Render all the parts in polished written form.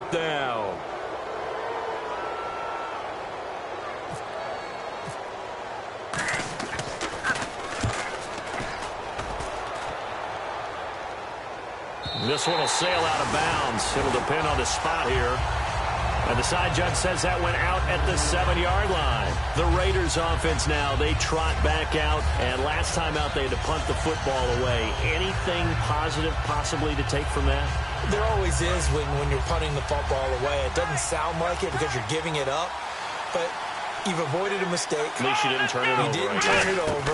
4th down. This one will sail out of bounds. It'll depend on the spot here. And the side judge says that went out at the 7-yard line. The Raiders offense now, they trot back out. And last time out, they had to punt the football away. Anything positive possibly to take from that? There always is when you're punting the football away. It doesn't sound like it because you're giving it up. But you've avoided a mistake. At least you didn't turn it over. You didn't turn it over,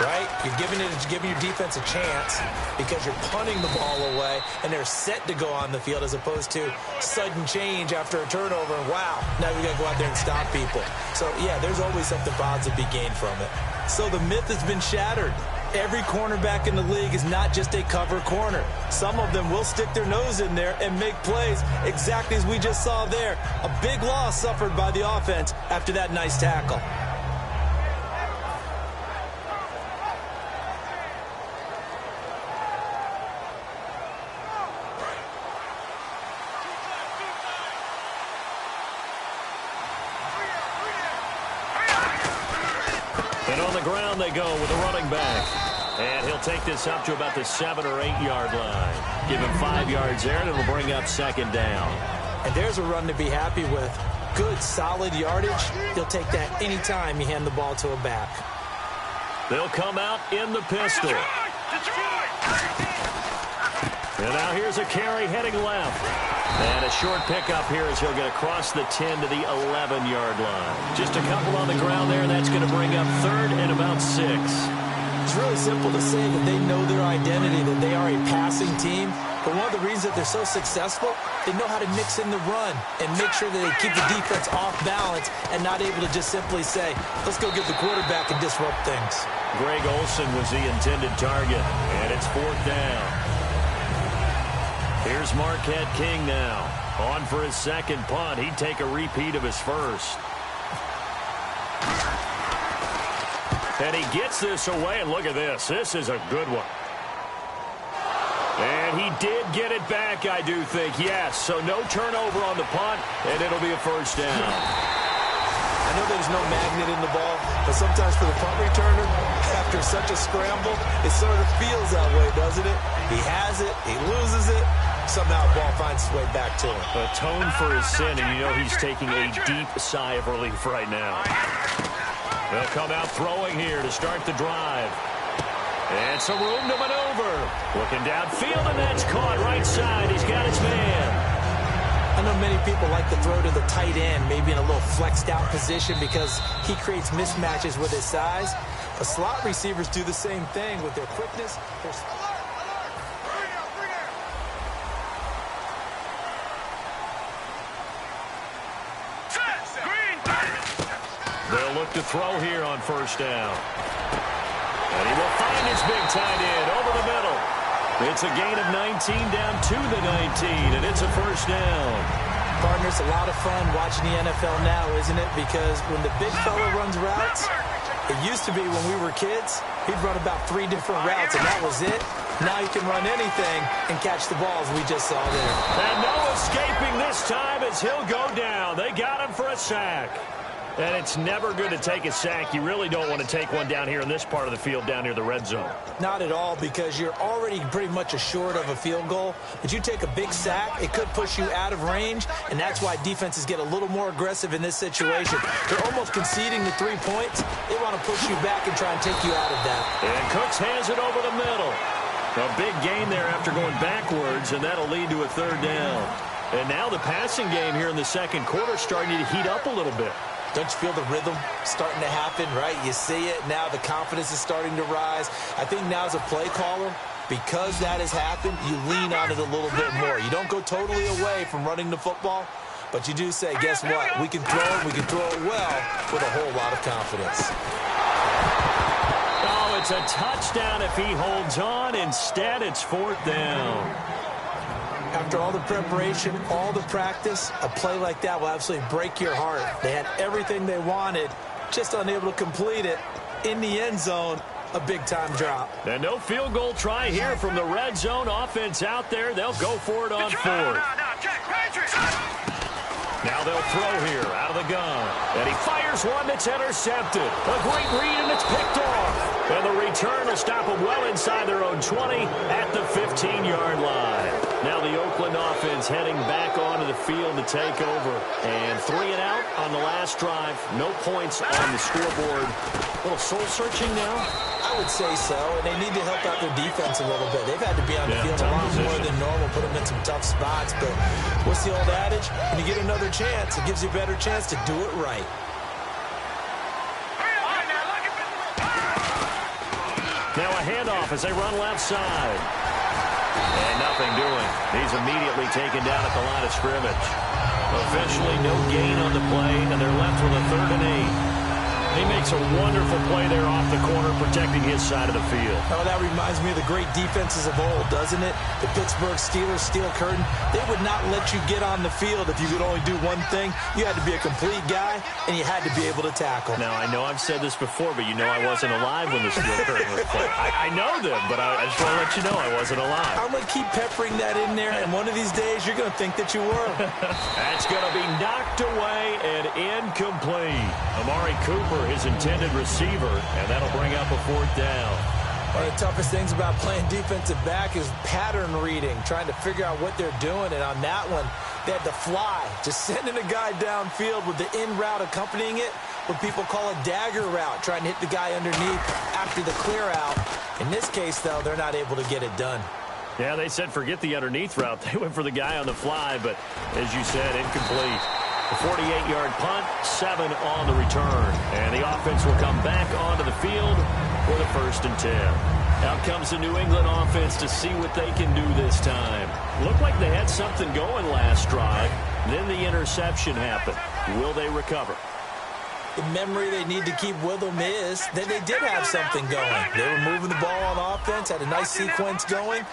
right? You're giving your defense a chance because you're punting the ball away, and they're set to go on the field as opposed to sudden change after a turnover. And wow, now we got to go out there and stop people. So, yeah, there's always something positive to be gained from it. So the myth has been shattered. Every cornerback in the league is not just a cover corner. Some of them will stick their nose in there and make plays exactly as we just saw there. A big loss suffered by the offense after that nice tackle. And on the ground they go with the running back. And he'll take this up to about the 7 or 8 yard line. Give him 5 yards there, and it'll bring up 2nd down. And there's a run to be happy with. Good, solid yardage. He'll take that any time you hand the ball to a back. They'll come out in the pistol. And now here's a carry heading left. And a short pickup here as he'll get across the 10 to the 11-yard line. Just a couple on the ground there. That's going to bring up 3rd and about 6. It's really simple to say that they know their identity, that they are a passing team. But one of the reasons that they're so successful, they know how to mix in the run and make sure that they keep the defense off balance and not able to just simply say, let's go get the quarterback and disrupt things. Greg Olsen was the intended target, and it's 4th down. Here's Marquette King now. On for his 2nd punt. He'd take a repeat of his first. And he gets this away, and look at this. This is a good one. And he did get it back, I do think, yes. So no turnover on the punt, and it'll be a 1st down. I know there's no magnet in the ball, but sometimes for the punt returner, after such a scramble, it sort of feels that way, doesn't it? He has it, he loses it, somehow the ball finds its way back to him. Atone for his sin, and you know he's taking a deep sigh of relief right now. They'll come out throwing here to start the drive. And some room to maneuver. Looking downfield, and that's caught right side. He's got his man. I know many people like to throw to the tight end, maybe in a little flexed out position because he creates mismatches with his size. But slot receivers do the same thing with their quickness. They'll look to throw here on 1st down. And he will find his big tight end over the middle. It's a gain of 19 down to the 19, and it's a 1st down. Partner, it's a lot of fun watching the NFL now, isn't it? Because when the big fella runs routes, it used to be when we were kids, he'd run about 3 different routes, and that was it. Now he can run anything and catch the balls we just saw there. And no escaping this time as he'll go down. They got him for a sack. And it's never good to take a sack. You really don't want to take one down here in this part of the field, down near the red zone. Not at all, because you're already pretty much assured of a field goal. But you take a big sack, it could push you out of range, and that's why defenses get a little more aggressive in this situation. They're almost conceding the 3 points. They want to push you back and try and take you out of that. And Cooks hands it over the middle. A big gain there after going backwards, and that'll lead to a 3rd down. And now the passing game here in the 2nd quarter starting to heat up a little bit. Don't you feel the rhythm starting to happen, right? You see it. Now the confidence is starting to rise. I think now as a play caller, because that has happened, you lean on it a little bit more. You don't go totally away from running the football, but you do say, guess what? We can throw it. We can throw it well with a whole lot of confidence. Oh, it's a touchdown if he holds on. Instead, it's 4th down. After all the preparation, all the practice, a play like that will absolutely break your heart. They had everything they wanted, just unable to complete it. In the end zone, a big-time drop. And no field goal try here from the red zone offense out there. They'll go for it on 4th. Now they'll throw here out of the gun. And he fires one that's intercepted. A great read, and it's picked off. And the return will stop them well inside their own 20 at the 15-yard line. Now the Oakland offense heading back onto the field to take over. And 3 and out on the last drive. No points on the scoreboard. A little soul-searching now? I would say so, and they need to help out their defense a little bit. They've had to be on the field a lot more than normal, put them in some tough spots. But what's the old adage? When you get another chance, it gives you a better chance to do it right. Now a handoff as they run left side. And nothing doing. He's immediately taken down at the line of scrimmage. Officially no gain on the play, and they're left with a 3rd and 8. He makes a wonderful play there off the corner, protecting his side of the field. Oh, that reminds me of the great defenses of old, doesn't it? The Pittsburgh Steelers, steel curtain. They would not let you get on the field if you could only do one thing. You had to be a complete guy, and you had to be able to tackle. Now, I know I've said this before, but you know I wasn't alive when the steel curtain was played. I know them, but I just want to let you know I wasn't alive. I'm going to keep peppering that in there, and one of these days you're going to think that you were. That's going to be knocked away and incomplete. Amari Cooper, his intended receiver, and that'll bring up a 4th down. One of the toughest things about playing defensive back is pattern reading, trying to figure out what they're doing. And on that one, they had to fly, just sending a guy downfield with the in route accompanying it, what people call a dagger route, trying to hit the guy underneath after the clear out. In this case, though, they're not able to get it done. Yeah, they said forget the underneath route. They went for the guy on the fly, but as you said, incomplete. A 48-yard punt, 7 on the return. And the offense will come back onto the field for the 1st and 10. Out comes the New England offense to see what they can do this time. Looked like they had something going last drive. Then the interception happened. Will they recover? The memory they need to keep with them is that they did have something going. They were moving the ball on offense, had a nice sequence going.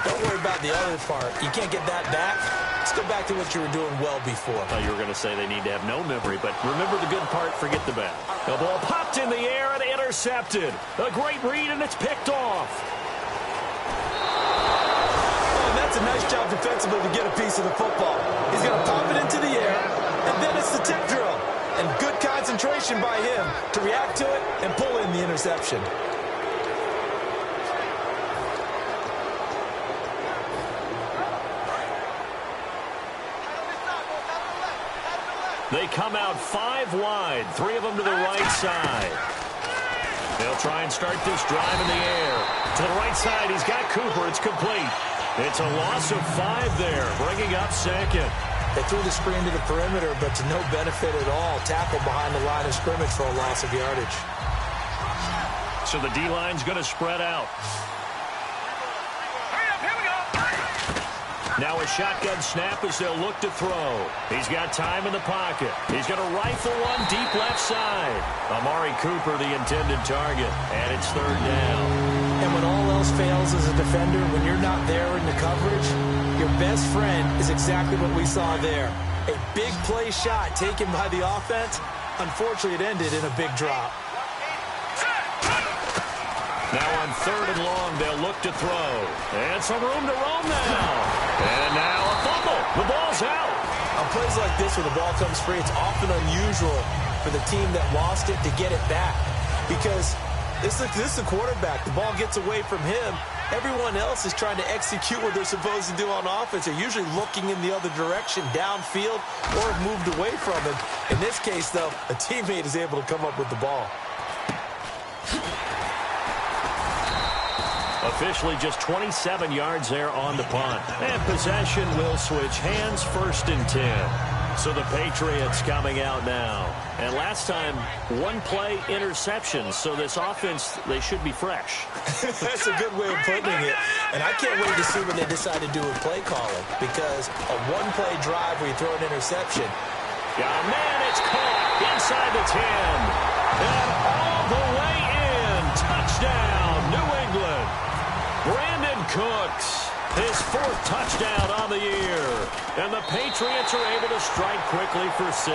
Don't worry about the other part. You can't get that back. Let's go back to what you were doing well before. Oh, you were going to say they need to have no memory, but remember the good part, forget the bad. The ball popped in the air and intercepted. A great read, and it's picked off. Oh, and that's a nice job defensively to get a piece of the football. He's going to pop it into the air, and then it's the tip drill. And good concentration by him to react to it and pull in the interception. They come out 5 wide, 3 of them to the right side. They'll try and start this drive in the air. To the right side, he's got Cooper. It's complete. It's a loss of 5 there, bringing up 2nd. They threw the screen to the perimeter, but to no benefit at all. Tackle behind the line of scrimmage for a loss of yardage. So the D-line's going to spread out. Now a shotgun snap as they'll look to throw. He's got time in the pocket. He's going to rifle one deep left side. Amari Cooper, the intended target, and it's 3rd down. And when all else fails as a defender, when you're not there in the coverage, your best friend is exactly what we saw there. A big play shot taken by the offense. Unfortunately, it ended in a big drop. Now on 3rd and long, they'll look to throw. And some room to roam now. And now a fumble. The ball's out. On plays like this where the ball comes free, it's often unusual for the team that lost it to get it back. Because this is the quarterback. The ball gets away from him. Everyone else is trying to execute what they're supposed to do on offense. They're usually looking in the other direction, downfield, or have moved away from it. In this case, though, a teammate is able to come up with the ball. Officially just 27 yards there on the punt. And possession will switch hands, 1st and 10. So the Patriots coming out now. And last time, 1 play interception. So this offense, they should be fresh. That's a good way of putting it. And I can't wait to see what they decide to do with play calling. Because a 1-play drive where you throw an interception. Yeah, man, it's caught inside the 10. And all the way in. Touchdown, New England. Brandon Cooks, his 4th touchdown on the year. And the Patriots are able to strike quickly for 6.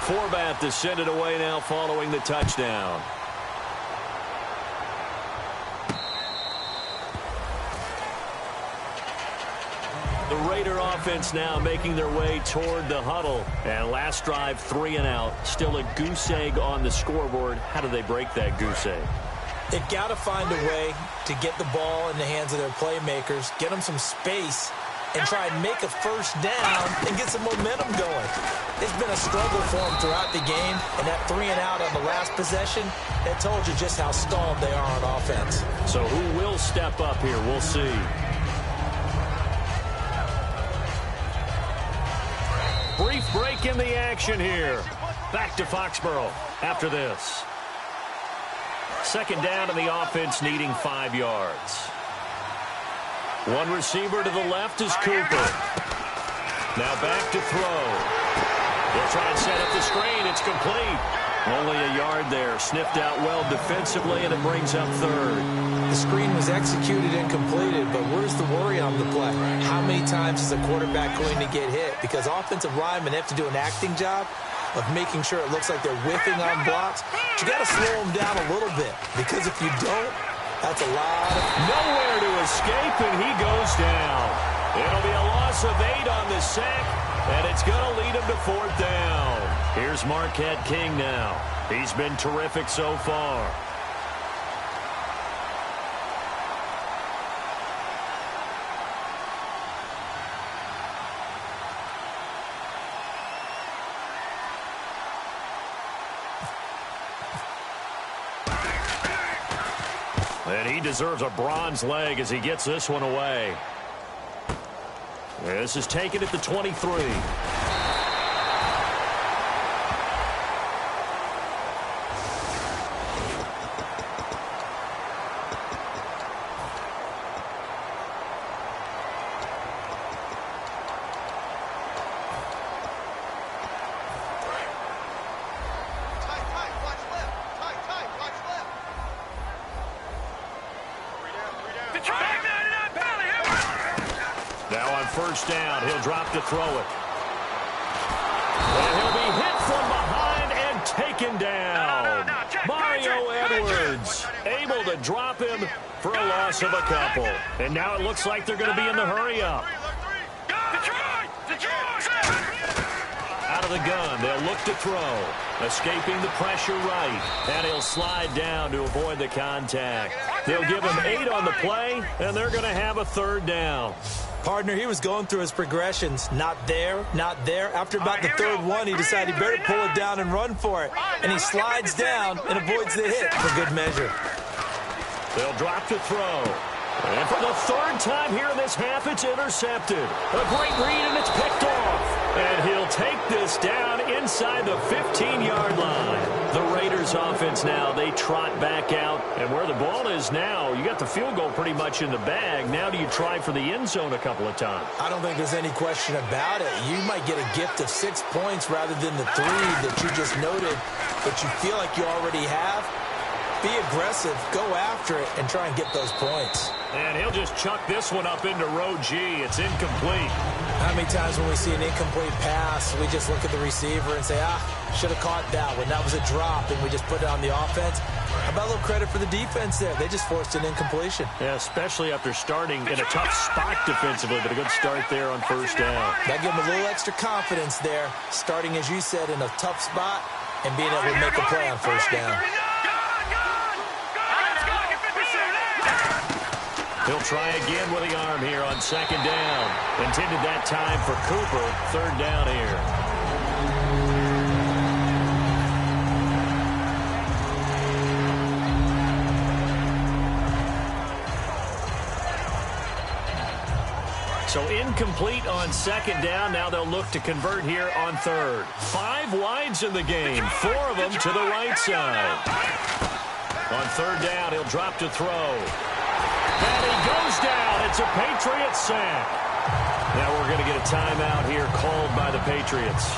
Forbath to send it away now following the touchdown. The Raider offense now making their way toward the huddle. And last drive, 3 and out. Still a goose egg on the scoreboard. How do they break that goose egg? They've got to find a way to get the ball in the hands of their playmakers, get them some space, and try and make a first down and get some momentum going. It's been a struggle for them throughout the game, and that 3 and out on the last possession, that told you just how stalled they are on offense. So who will step up here? We'll see. Brief break in the action here. Back to Foxborough after this. Second down, and the offense needing 5 yards. One receiver to the left is Cooper. Now back to throw. They'll try and set up the screen. It's complete. Only a yard there. Sniffed out well defensively, and it brings up third. The screen was executed and completed, but where's the worry on the play? How many times is a quarterback going to get hit? Because offensive linemen have to do an acting job of making sure it looks like they're whiffing on blocks. But you got to slow them down a little bit, because if you don't, that's a lot of... Nowhere to escape, and he goes down. It'll be a loss of 8 on the sack, and it's going to lead him to 4th down. Here's Marquette King now. He's been terrific so far. And he deserves a bronze leg as he gets this one away. This is taken at the 23. First down, he'll drop to throw it. And he'll be hit from behind and taken down. Mario Edwards able to drop him for a loss of a couple. And now it looks like they're going to be in the hurry-up. Out of the gun, they'll look to throw. Escaping the pressure right. And he'll slide down to avoid the contact. They'll give him 8 on the play, and they're going to have a 3rd down. Partner, he was going through his progressions. Not there, not there. After about the 3rd one, he decided he better pull it down and run for it. And he slides down and avoids the hit for good measure. They'll drop to throw. And for the 3rd time here in this half, it's intercepted. A great read, and it's picked off. And he'll take this down inside the 15-yard line. The Raiders offense now, they trot back out. And where the ball is now, you got the field goal pretty much in the bag. Now do you try for the end zone a couple of times? I don't think there's any question about it. You might get a gift of 6 points rather than the 3 that you just noted, but you feel like you already have. Be aggressive, go after it, and try and get those points. And he'll just chuck this one up into row G. It's incomplete. How many times when we see an incomplete pass, we just look at the receiver and say, should have caught that one. That was a drop, and we just put it on the offense. How about a little credit for the defense there? They just forced an incompletion. Yeah, especially after starting in a tough spot defensively, but a good start there on 1st down. That gave them a little extra confidence there, starting, as you said, in a tough spot and being able to make a play on 1st down. He'll try again with the arm here on 2nd down. Intended that time for Cooper. 3rd down here. So incomplete on 2nd down. Now they'll look to convert here on 3rd. 5 wides in the game. 4 of them to the right side. On 3rd down, he'll drop to throw. And he goes down. It's a Patriot sack. Now we're going to get a timeout here called by the Patriots.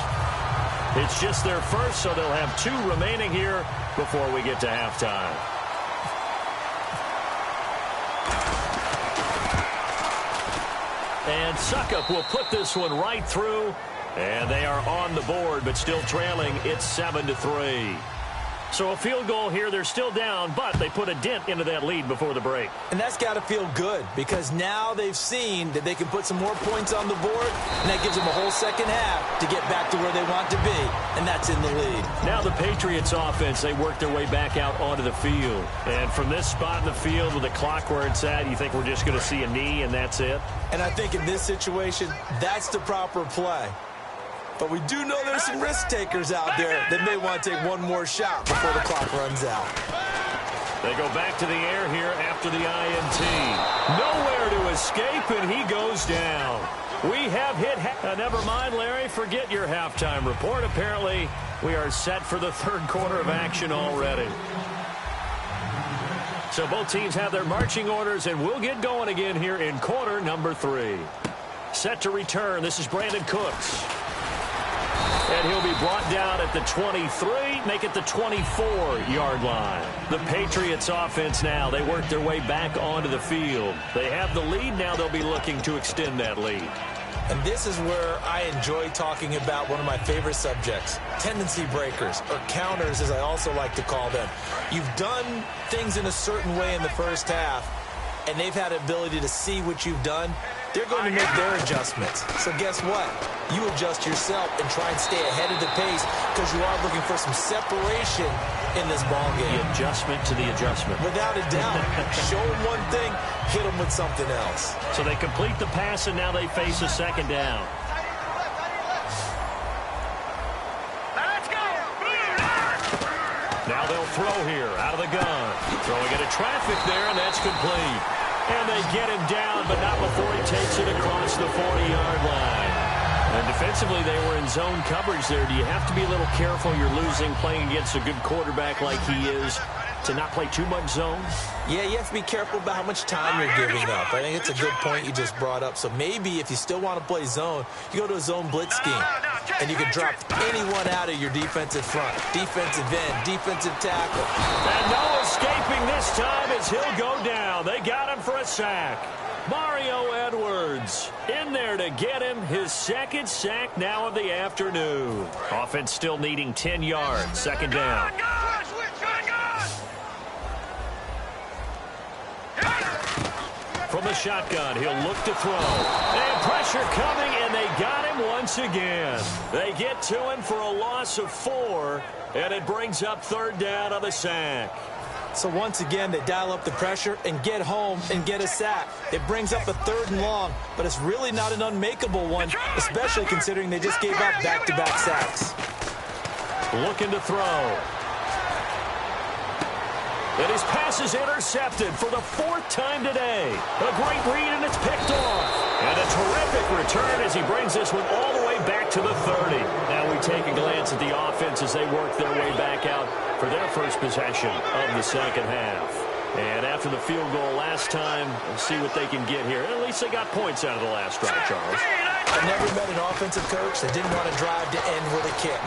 It's just their first, so they'll have 2 remaining here before we get to halftime. And Suckup will put this one right through. And they are on the board, but still trailing. It's 7-3. So a field goal here, they're still down, but they put a dent into that lead before the break. And that's got to feel good because now they've seen that they can put some more points on the board, and that gives them a whole second half to get back to where they want to be, and that's in the lead. Now the Patriots offense, they work their way back out onto the field. And from this spot in the field with the clock where it's at, you think we're just going to see a knee and that's it? And I think in this situation, that's the proper play. But we do know there's some risk takers out there that may want to take one more shot before the clock runs out. They go back to the air here after the INT. Nowhere to escape, and he goes down. We have hit... never mind, Larry. Forget your halftime report. Apparently, we are set for the third quarter of action already. So both teams have their marching orders, and we'll get going again here in quarter number 3. Set to return. This is Brandon Cooks. And he'll be brought down at the 23, make it the 24-yard line. The Patriots offense now, they work their way back onto the field. They have the lead. Now they'll be looking to extend that lead. And this is where I enjoy talking about one of my favorite subjects, tendency breakers, or counters as I also like to call them. You've done things in a certain way in the first half, and they've had the ability to see what you've done. They're going to make their adjustments. So guess what? You adjust yourself and try and stay ahead of the pace because you are looking for some separation in this ball game. The adjustment to the adjustment. Without a doubt. Show them one thing, hit them with something else. So they complete the pass, and now they face a second down. Now they'll throw here out of the gun. Throwing into traffic there, and that's complete. And they get him down, but not before he takes it across the 40-yard line. And defensively, they were in zone coverage there. Do you have to be a little careful? You're losing, playing against a good quarterback like he is, to not play too much zone? Yeah, you have to be careful about how much time you're giving up. I think it's a good point you just brought up. So maybe if you still want to play zone, you go to a zone blitz scheme. And you can drop anyone out of your defensive front. Defensive end, defensive tackle. And no escaping this time as he'll go down. They got him for a sack. Mario Edwards in there to get him his second sack now of the afternoon. Offense still needing 10 yards. Second down. From the shotgun, he'll look to throw. And pressure coming, and they got him once again. They get to him for a loss of 4, and it brings up third down on the sack. So once again, they dial up the pressure and get home and get a sack. It brings up a 3rd and long, but it's really not an unmakeable one, especially considering they just gave up back-to-back sacks. Looking to throw. And his pass is intercepted for the 4th time today. A great read, and it's picked off. And a terrific return as he brings this one all the way back to the 30. Now we take a glance at the offense as they work their way back out for their first possession of the second half. And after the field goal last time, we'll see what they can get here. At least they got points out of the last drive, Charles. I never met an offensive coach that didn't want to drive to end with a kick.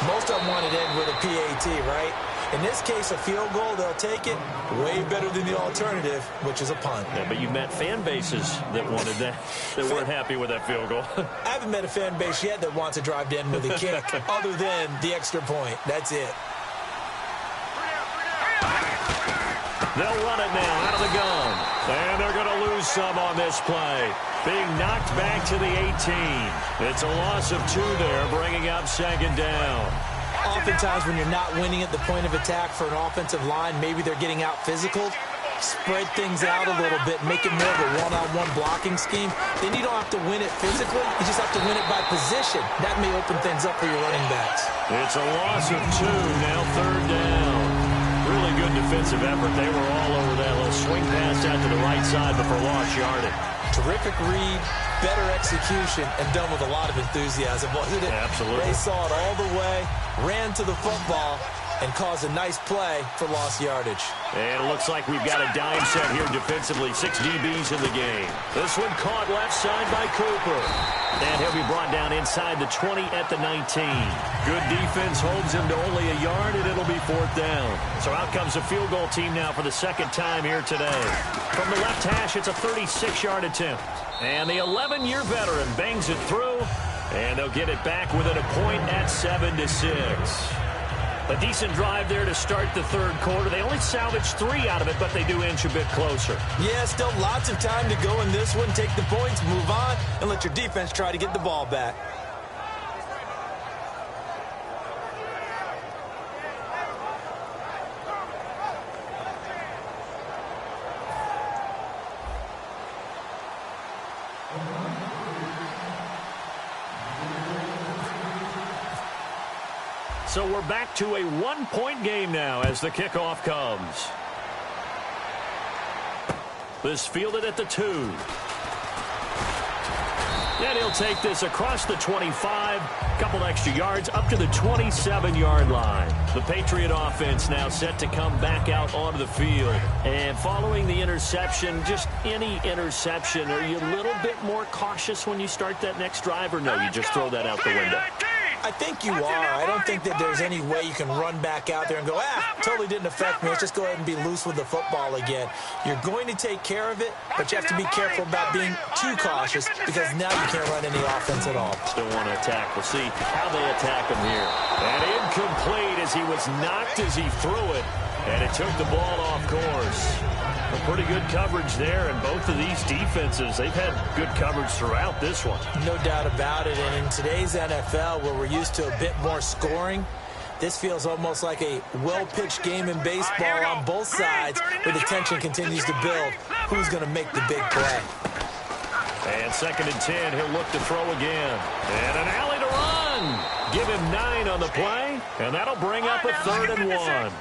Most of them wanted to end with a PAT, right? In this case, a field goal, they'll take it way better than the alternative, which is a punt. Yeah, but you've met fan bases that wanted that, that weren't happy with that field goal. I haven't met a fan base yet that wants to drive to end with a kick other than the extra point. That's it. They'll run it now out of the gun. And they're going to lose some on this play. Being knocked back to the 18. It's a loss of 2 there, bringing up second down. Oftentimes when you're not winning at the point of attack for an offensive line, maybe they're getting out physical. Spread things out a little bit, make it more of a one-on-one blocking scheme. Then you don't have to win it physically. You just have to win it by position. That may open things up for your running backs. It's a loss of 2, now third down. Really good defensive effort. They were all over that little swing pass out to the right side before lost yardage. Terrific read, better execution, and done with a lot of enthusiasm, wasn't it? Absolutely. They saw it all the way, ran to the football, and caused a nice play for lost yardage. And it looks like we've got a dime set here defensively. 6 DBs in the game. This one caught left side by Cooper. And he'll be brought down inside the 20 at the 19. Good defense holds him to only a yard, and it'll be 4th down. So out comes the field goal team now for the second time here today. From the left hash, it's a 36-yard attempt. And the 11-year veteran bangs it through, and they'll get it back within a point at 7-6. A decent drive there to start the third quarter. They only salvaged 3 out of it, but they do inch a bit closer. Yeah, still lots of time to go in this one. Take the points, move on, and let your defense try to get the ball back. So we're back to a 1-point game now as the kickoff comes. This fielded at the 2. And he'll take this across the 25, couple extra yards up to the 27-yard line. The Patriot offense now set to come back out onto the field. And following the interception, just any interception, are you a little bit more cautious when you start that next drive, or no, you just throw that out the window? I think you are. I don't think that there's any way you can run back out there and go, totally didn't affect me. Let's just go ahead and be loose with the football again. You're going to take care of it, but you have to be careful about being too cautious because now you can't run any offense at all. Still want to attack. We'll see how they attack him here. And incomplete as he was knocked as he threw it, and it took the ball off course. A pretty good coverage there, and both of these defenses, they've had good coverage throughout this one. No doubt about it, and in today's NFL, where we're used to a bit more scoring, this feels almost like a well-pitched game in baseball on both sides, where the tension continues to build. Who's going to make the big play? And 2nd and 10, he'll look to throw again. And an alley to run. Give him 9 on the play, and that'll bring up a 3rd and 1.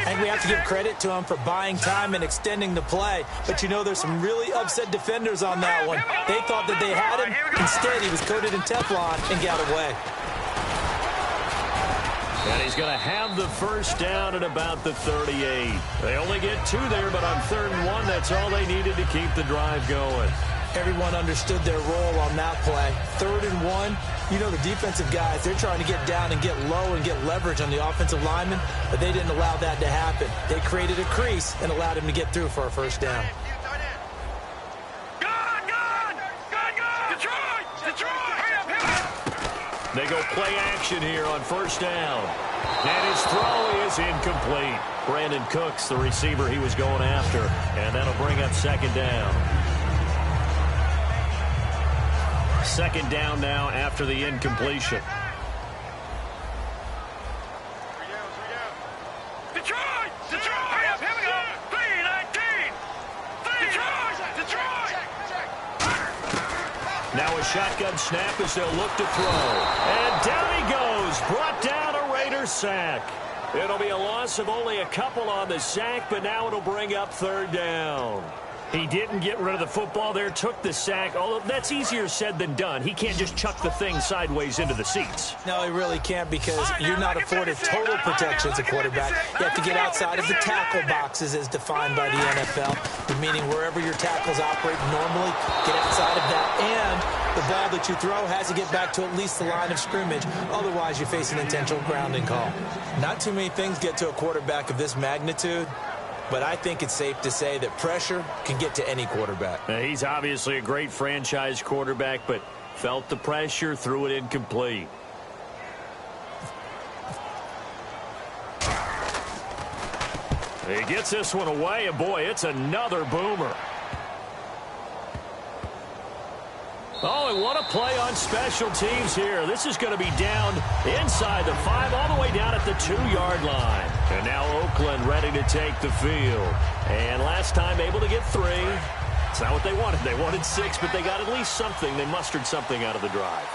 And we have to give credit to him for buying time and extending the play. But, you know, there's some really upset defenders on that one. They thought that they had him. Instead, he was coated in Teflon and got away. And he's going to have the first down at about the 38. They only get 2 there, but on 3rd and 1, that's all they needed to keep the drive going. Everyone understood their role on that play. 3rd and 1, you know, the defensive guys, they're trying to get down and get low and get leverage on the offensive lineman, but they didn't allow that to happen. They created a crease and allowed him to get through for a first down. They go play action here on first down. And his throw is incomplete. Brandon Cooks, the receiver he was going after, and that'll bring up 2nd down. 2nd down now after the incompletion. Detroit! Here we go! 3-19! Detroit! Now a shotgun snap as they'll look to throw. And down he goes. Brought down a Raider sack. It'll be a loss of only a couple on the sack, but now it'll bring up 3rd down. He didn't get rid of the football there, took the sack, although that's easier said than done. He can't just chuck the thing sideways into the seats. No, he really can't because you're not afforded total protection as a quarterback. You have to get outside of the tackle boxes as defined by the NFL, meaning wherever your tackles operate normally, get outside of that, and the ball that you throw has to get back to at least the line of scrimmage. Otherwise, you face an intentional grounding call. Not too many things get to a quarterback of this magnitude, but I think it's safe to say that pressure can get to any quarterback. He's obviously a great franchise quarterback, but felt the pressure, threw it incomplete. He gets this one away, and boy, it's another boomer. Oh, and what a play on special teams here. This is going to be down inside the 5, all the way down at the 2-yard line. And now Oakland ready to take the field. And last time able to get 3. It's not what they wanted. They wanted 6, but they got at least something. They mustered something out of the drive.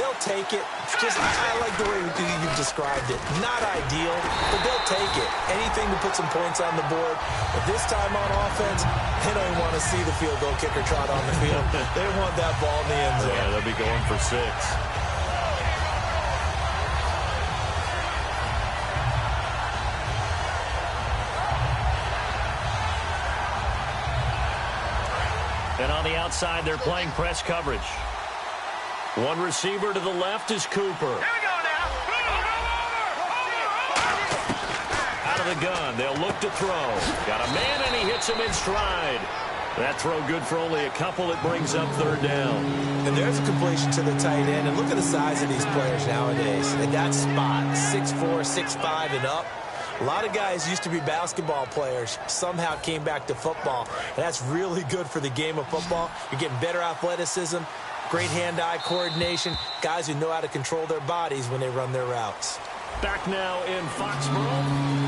They'll take it. Just, I like the way you've described it. Not ideal, but they'll take it. Anything to put some points on the board. But this time on offense, they don't even want to see the field goal kicker trot on the field. They want that ball in the end zone. Yeah, they'll be going for 6. And on the outside, they're playing press coverage. One receiver to the left is Cooper. Here we go now. Out of the gun, they'll look to throw. Got a man, and he hits him in stride. That throw good for only a couple. It brings up third down. And there's a completion to the tight end. And look at the size of these players nowadays. At that spot, 6'4", 6'5", and up. A lot of guys used to be basketball players, somehow came back to football. And that's really good for the game of football. You're getting better athleticism, great hand-eye coordination, guys who know how to control their bodies when they run their routes. Back now in Foxborough.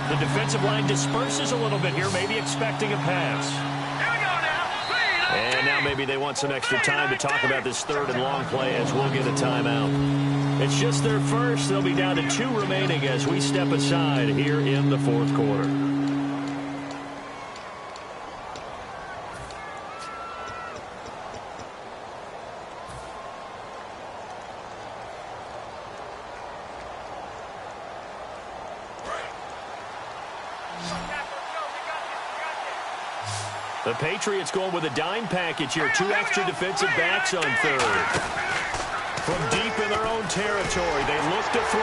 The defensive line disperses a little bit here, maybe expecting a pass. Here we go now. And now maybe they want some extra time to talk about this third and long play as we'll get a timeout. It's just their first. They'll be down to 2 remaining as we step aside here in the fourth quarter. The Patriots going with a dime package here. 2 extra defensive backs on third. From deep in their own territory, they look to throw.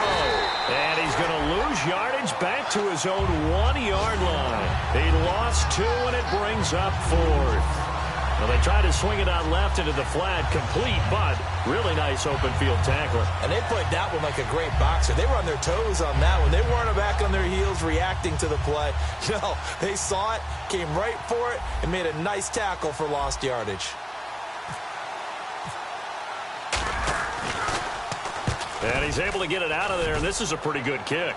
And he's going to lose yardage back to his own 1-yard line. He lost 2, and it brings up 4th. Well, they try to swing it out left into the flat, complete, but really nice open field tackle. And they played that one like a great boxer. They were on their toes on that one. They weren't back on their heels reacting to the play. No, they saw it, came right for it, and made a nice tackle for lost yardage. And he's able to get it out of there, and this is a pretty good kick.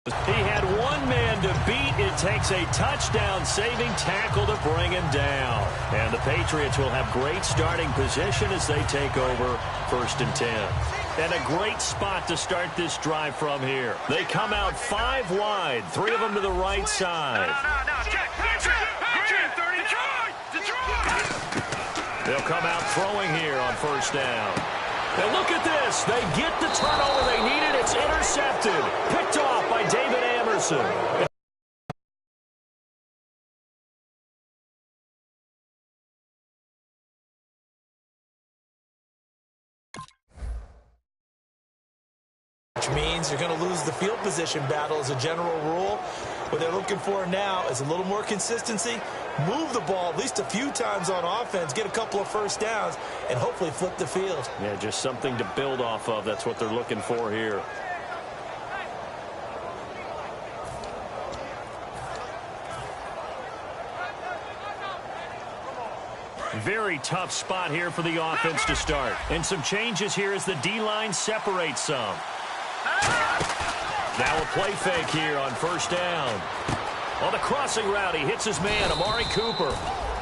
He had one man to beat. It takes a touchdown-saving tackle to bring him down. And the Patriots will have great starting position as they take over 1st and 10. And a great spot to start this drive from here. They come out 5 wide, 3 of them to the right side. They'll come out throwing here on 1st down. Now look at this. They get the turnover they needed. It's intercepted. Picked off by David Amerson. Which means you're going to lose the field position battle as a general rule. What they're looking for now is a little more consistency, move the ball at least a few times on offense, get a couple of 1st downs, and hopefully flip the field. Yeah, just something to build off of. That's what they're looking for here. Very tough spot here for the offense to start. And some changes here as the D-line separates some. Now a play fake here on 1st down. On the crossing route, he hits his man, Amari Cooper.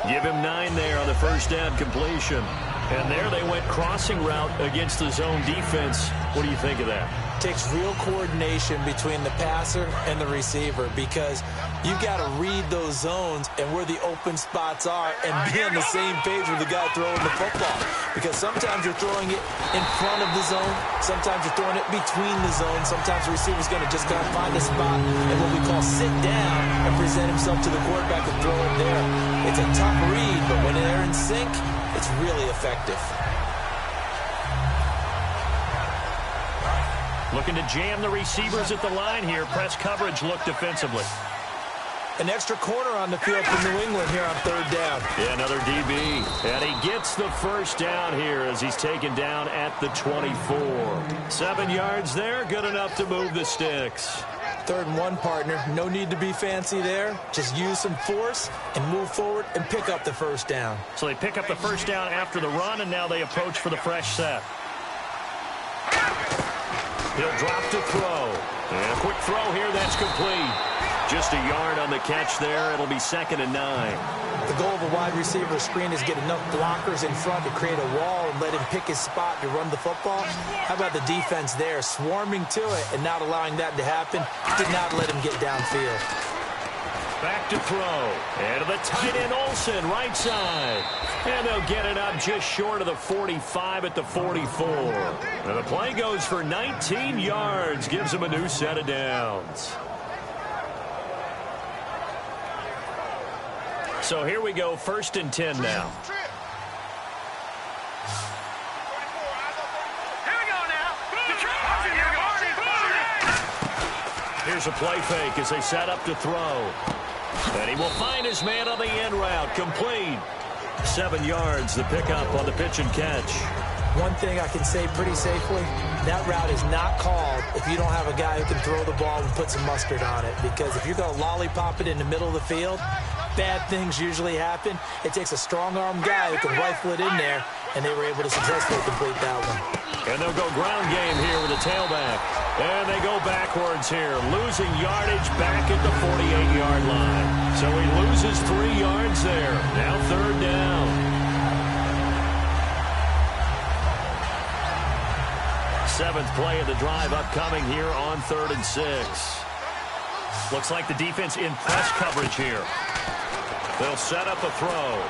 Give him 9 there on the 1st down completion. And there they went crossing route against the zone defense. What do you think of that? Takes real coordination between the passer and the receiver because you've got to read those zones and where the open spots are and be on the same page with the guy throwing the football. Because sometimes you're throwing it in front of the zone. Sometimes you're throwing it between the zones. Sometimes the receiver's going to just kind of find a spot and what we call sit down and present himself to the quarterback and throw it there. It's a tough read, but when they're in sync, it's really effective. Looking to jam the receivers at the line here. Press coverage look defensively. An extra corner on the field for New England here on 3rd down. Yeah, another DB. And he gets the 1st down here as he's taken down at the 24. 7 yards there, good enough to move the sticks. 3rd and 1, partner. No need to be fancy there. Just use some force and move forward and pick up the 1st down. So they pick up the 1st down after the run, and now they approach for the fresh set. He'll drop to throw. And a quick throw here, that's complete. Just a yard on the catch there. It'll be 2nd and 9. The goal of a wide receiver screen is get enough blockers in front to create a wall and let him pick his spot to run the football. How about the defense there, swarming to it and not allowing that to happen? Did not let him get downfield. Back to throw. And to the tight end, Olsen, right side. And they'll get it up just short of the 45 at the 44. And the play goes for 19 yards. Gives them a new set of downs. So here we go, 1st and 10 now. Here's a play fake as they set up to throw. And he will find his man on the end route. Complete. 7 yards, the pickup on the pitch and catch. One thing I can say pretty safely, that route is not called if you don't have a guy who can throw the ball and put some mustard on it. Because if you're going to lollipop it in the middle of the field, bad things usually happen. It takes a strong-arm guy who can rifle it in there, and they were able to successfully complete that one. And they'll go ground game here with a tailback. And they go backwards here, losing yardage back at the 48-yard line. So he loses 3 yards there. Now 3rd down. 7th play of the drive upcoming here on 3rd and 6. Looks like the defense in press coverage here. They'll set up a throw.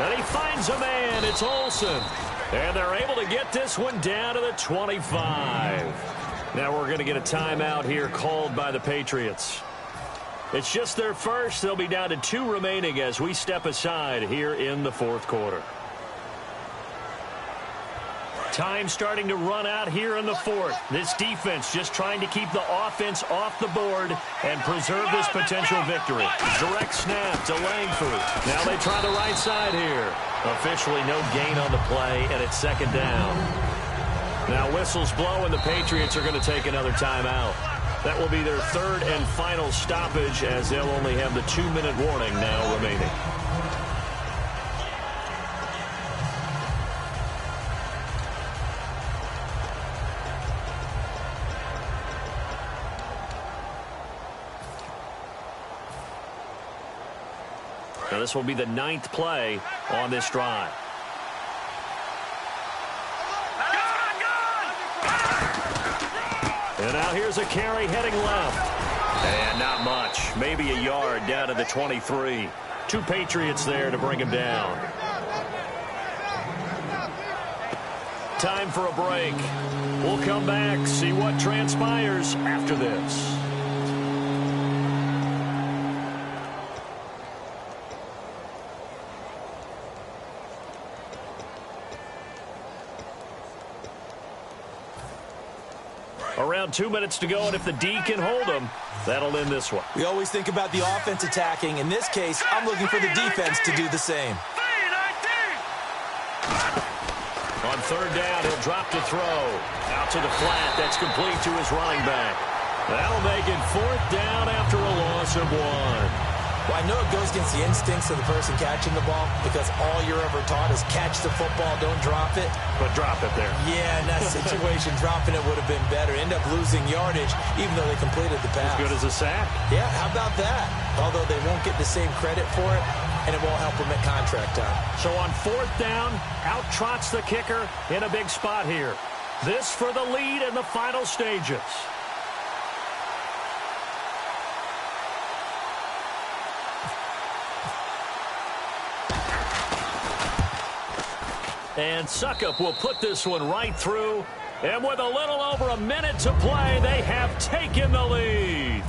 And he finds a man. It's Olsen. And they're able to get this one down to the 25. Now we're going to get a timeout here called by the Patriots. It's just their first. They'll be down to 2 remaining as we step aside here in the 4th quarter. Time starting to run out here in the 4th. This defense just trying to keep the offense off the board and preserve this potential victory. Direct snap to Langford. Now they try the right side here. Officially no gain on the play, and it's 2nd down. Now whistles blow, and the Patriots are going to take another timeout. That will be their 3rd and final stoppage, as they'll only have the 2-minute warning now remaining. Now this will be the 9th play on this drive. And now here's a carry heading left. And not much. Maybe a yard down to the 23. 2 Patriots there to bring him down. Time for a break. We'll come back, see what transpires after this. Around 2 minutes to go, and if the D can hold them, that'll end this one. We always think about the offense attacking. In this case, I'm looking for the defense to do the same. On 3rd down, he'll drop to throw. Out to the flat. That's complete to his running back. That'll make it 4th down after a loss of 1. Well, I know it goes against the instincts of the person catching the ball because all you're ever taught is catch the football, don't drop it. But drop it there. Yeah, in that situation, dropping it would have been better. End up losing yardage, even though they completed the pass. As good as a sack. Yeah, how about that? Although they won't get the same credit for it, and it won't help them at contract time. So on 4th down, out trots the kicker in a big spot here. This for the lead in the final stages. And Suckup will put this one right through. And with a little over a minute to play, they have taken the lead.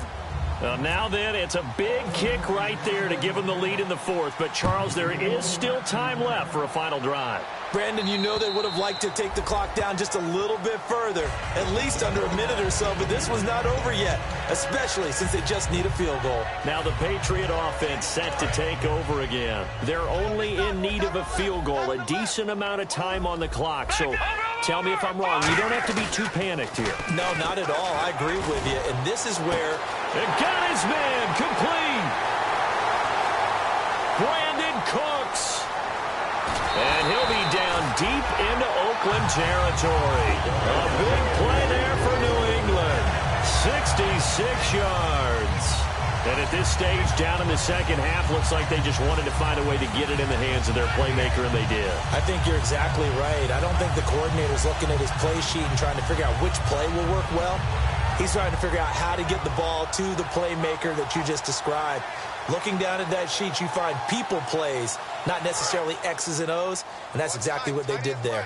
Now then, it's a big kick right there to give them the lead in the 4th. But, Charles, there is still time left for a final drive. Brandon, you know they would have liked to take the clock down just a little bit further, at least under a minute or so, but this was not over yet, especially since they just need a field goal. Now the Patriot offense set to take over again. They're only in need of a field goal, a decent amount of time on the clock, so tell me if I'm wrong. You don't have to be too panicked here. No, not at all. I agree with you, and this is where... It got his man complete. Brandon Cooks. And he'll be down deep into Oakland territory. A big play there for New England. 66 yards. And at this stage, down in the 2nd half, looks like they just wanted to find a way to get it in the hands of their playmaker, and they did. I think you're exactly right. I don't think the coordinator's looking at his play sheet and trying to figure out which play will work well. He's trying to figure out how to get the ball to the playmaker that you just described. Looking down at that sheet, you find people plays, not necessarily X's and O's, and that's exactly what they did there.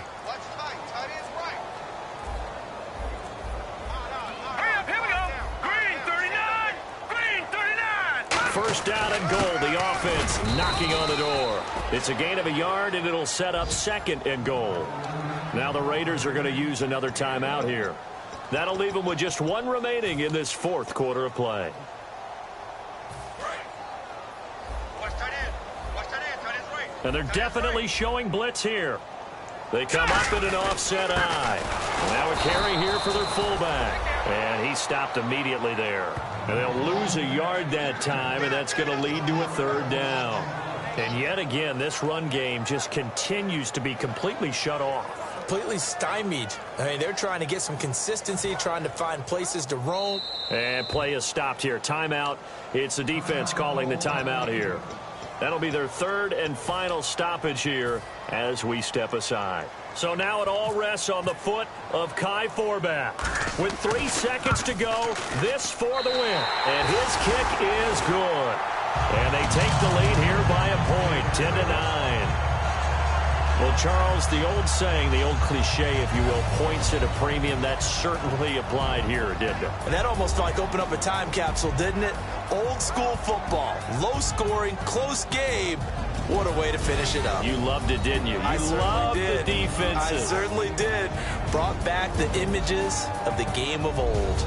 Here we go. Green 39. Green 39. First down and goal. The offense knocking on the door. It's a gain of a yard, and it'll set up 2nd and goal. Now the Raiders are going to use another timeout here. That'll leave them with just one remaining in this fourth quarter of play. And they're definitely showing blitz here. They come up in an offset eye. Now a carry here for their fullback. And he stopped immediately there. And they'll lose a yard that time, and that's going to lead to a third down. And yet again, this run game just continues to be completely shut off. Completely stymied. I mean, they're trying to get some consistency, trying to find places to roam. And play is stopped here. Timeout. It's the defense calling the timeout here. That'll be their third and final stoppage here as we step aside. So now it all rests on the foot of Kai Forbath. With 3 seconds to go, this for the win. And his kick is good. And they take the lead here by a point, 10-9. Well, Charles, the old saying, the old cliche, if you will, points at a premium, that certainly applied here, didn't it? And that almost like opened up a time capsule, didn't it? Old school football, low scoring, close game. What a way to finish it up. You loved it, didn't you? You loved the defenses. I certainly did. Brought back the images of the game of old.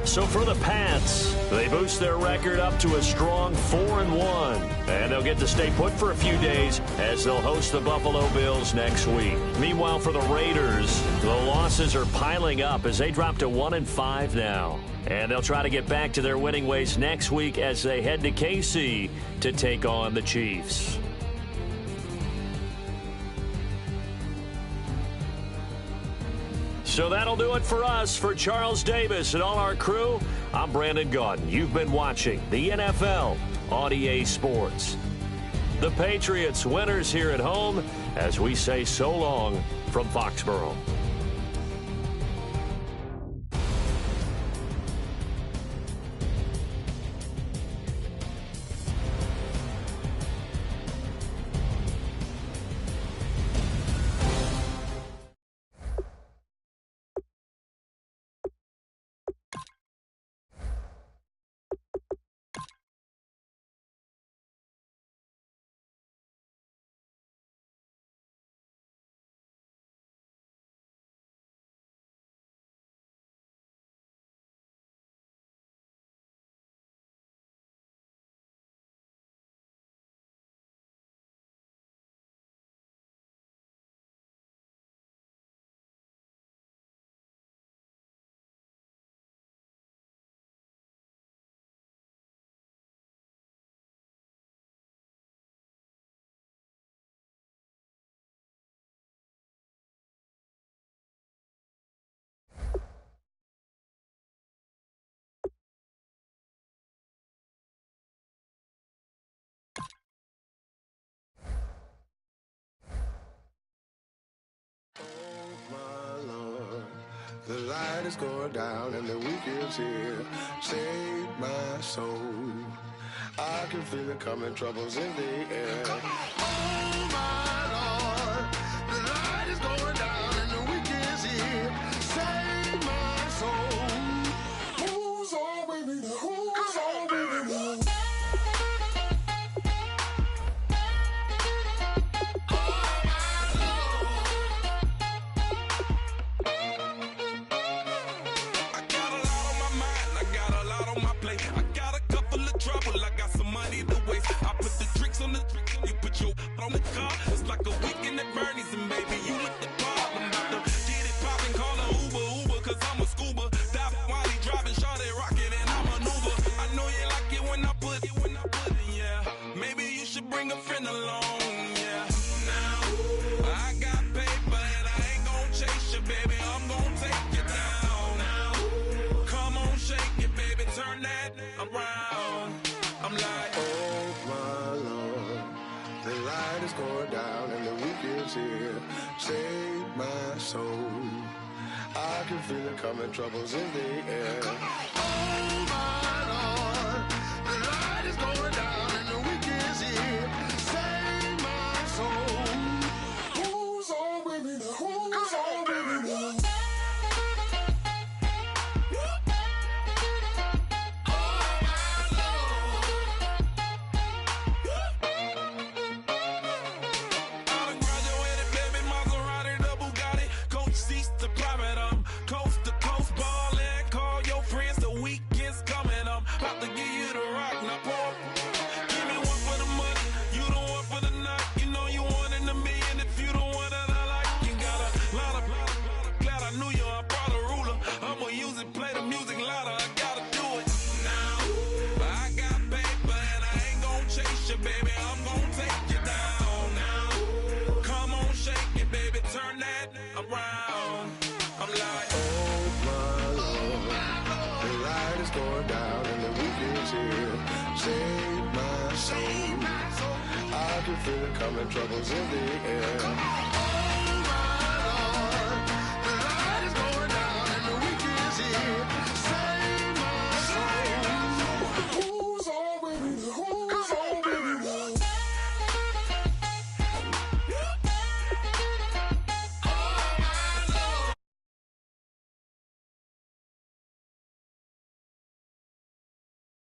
So for the Pats, they boost their record up to a strong 4-1. And they'll get to stay put for a few days as they'll host the Buffalo Bills next week. Meanwhile, for the Raiders, the losses are piling up as they drop to 1-5 now. And they'll try to get back to their winning ways next week as they head to KC to take on the Chiefs. So that'll do it for us. For Charles Davis and all our crew, I'm Brandon Gaudin. You've been watching the NFL on EA Sports. The Patriots winners here at home as we say so long from Foxborough. The light is going down and the week is here. Save my soul. I can feel it coming, troubles in the air. Oh my Lord, the light is going down and the week is here. Save my soul. Who's all with me now? Who's all with me now? On the car, it's like a weekend at Bernie's, and baby, you look the problem. About to get it poppin', call a Uber, cause I'm a scuba. Dive while he driving, shawty rockin', and I maneuver. I know you like it when I put it, yeah. Maybe you should bring a friend along, yeah. Now, I got paper, and I ain't gon' chase you, baby, I'm gon' take you down. Now, come on, shake it, baby, turn that around. I'm like, oh my Lord. The light is going down and the week is here. Save my soul. I can feel it coming, troubles in the air. Oh my Lord, the light is going down and the week is here. Save my soul. Who's all with me now? Who's all with me now? private around. I'm like, Oh my Lord, the light is going down and the weekend's here. Save my soul. I can feel it coming, troubles in the air.